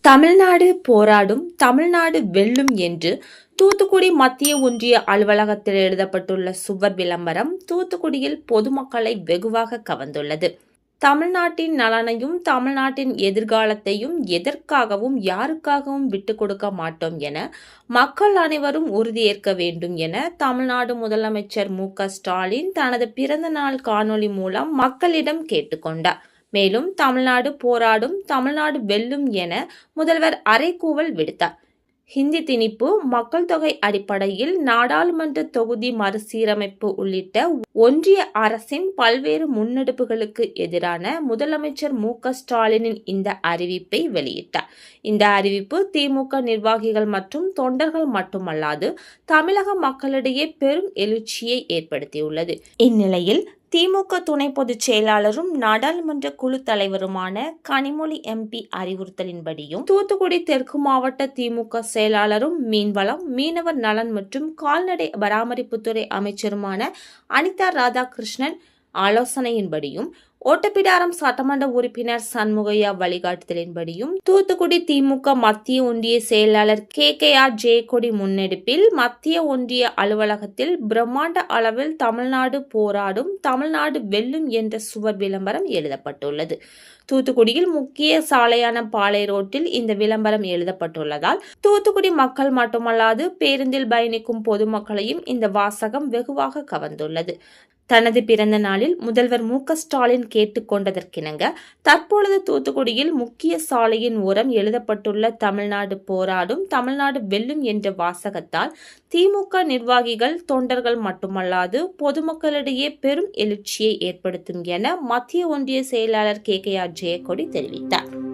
தமிழ்நாடு போராடும், தமிழ்நாடு வெல்லும் என்று தூத்துக்குடி மத்திய ஒன்றிய அலுவலகத்தில் எழுதப்பட்டுள்ள சுவர் விளம்பரம் தூத்துக்குடியில் பொதுமக்களை வெகுவாக கவர்ந்துள்ளது. தமிழ்நாட்டின் நலனையும் தமிழ்நாட்டின் எதிர்காலத்தையும் எதற்காகவும் யாருக்காகவும் விட்டுக் கொடுக்க மாட்டோம் என மக்கள் அனைவரும் உறுதியேற்க வேண்டும் என தமிழ்நாடு முதலமைச்சர் மு.க.ஸ்டாலின் தனது பிறந்த நாள் காணொலி மூலம் மக்களிடம் கேட்டுக்கொண்டார். மேலும் தமிழ்நாடு போராடும், தமிழ்நாடு வெல்லும் என முதல்வர் அறைகூவல் விடுத்தார். ஹிந்தி திணிப்பு, மக்கள் தொகை அடிப்படையில் நாடாளுமன்ற தொகுதி மறுசீரமைப்பு உள்ளிட்ட ஒன்றிய அரசின் பல்வேறு முன்னெடுப்புகளுக்கு எதிரான முதலமைச்சர் மு.க.ஸ்டாலினின் இந்த அறிவிப்பை வெளியிட்டார். இந்த அறிவிப்பு திமுக நிர்வாகிகள் மற்றும் தொண்டர்கள் மட்டுமல்லாது தமிழக மக்களிடையே பெரும் எழுச்சியை ஏற்படுத்தியுள்ளது. இந்நிலையில் திமுக துணை பொதுச் செயலாளரும் நாடாளுமன்ற குழு தலைவருமான கனிமொழி எம்பி அறிவுறுத்தலின்படியும் தூத்துக்குடி தெற்கு மாவட்ட திமுக செயலாளரும் மீன்வளம், மீனவர் நலன் மற்றும் கால்நடை பராமரிப்புத்துறை அமைச்சருமான அனிதா ராதாகிருஷ்ணன் ஆலோசனையின்படியும் ஓட்டப்பிடாரம் சட்டமன்ற உறுப்பினர் சண்முகையா வழிகாட்டுதலின்படியும் தூத்துக்குடி திமுக மத்திய ஒன்றிய செயலாளர் KKR ஜெயக்கொடி முன்னெடுப்பில் மத்திய ஒன்றிய அலுவலகத்தில் பிரம்மாண்ட அளவில் தமிழ்நாடு போராடும், தமிழ்நாடு வெல்லும் என்ற சுவர் விளம்பரம் எழுதப்பட்டுள்ளது. தூத்துக்குடியில் முக்கிய சாலையான பாளை ரோட்டில் இந்த விளம்பரம் எழுதப்பட்டுள்ளதால் தூத்துக்குடி மக்கள் மட்டுமல்லாது பேருந்தில் பயணிக்கும் பொதுமக்களையும் இந்த வாசகம் வெகுவாக கவர்ந்துள்ளது. தனது பிறந்த நாளில் முதல்வர் மு.க.ஸ்டாலின் கேட்டுக்கொண்டதற்கிணங்க தற்பொழுது தூத்துக்குடியில் முக்கிய சாலையின் ஓரம் எழுதப்பட்டுள்ள தமிழ்நாடு போராடும், தமிழ்நாடு வெல்லும் என்ற வாசகத்தால் திமுக நிர்வாகிகள், தொண்டர்கள் மட்டுமல்லாது பொதுமக்களிடையே பெரும் எழுச்சியை ஏற்படுத்தும் என மத்திய ஒன்றிய செயலாளர் KKR ஜெயக்கொடி தெரிவித்தார்.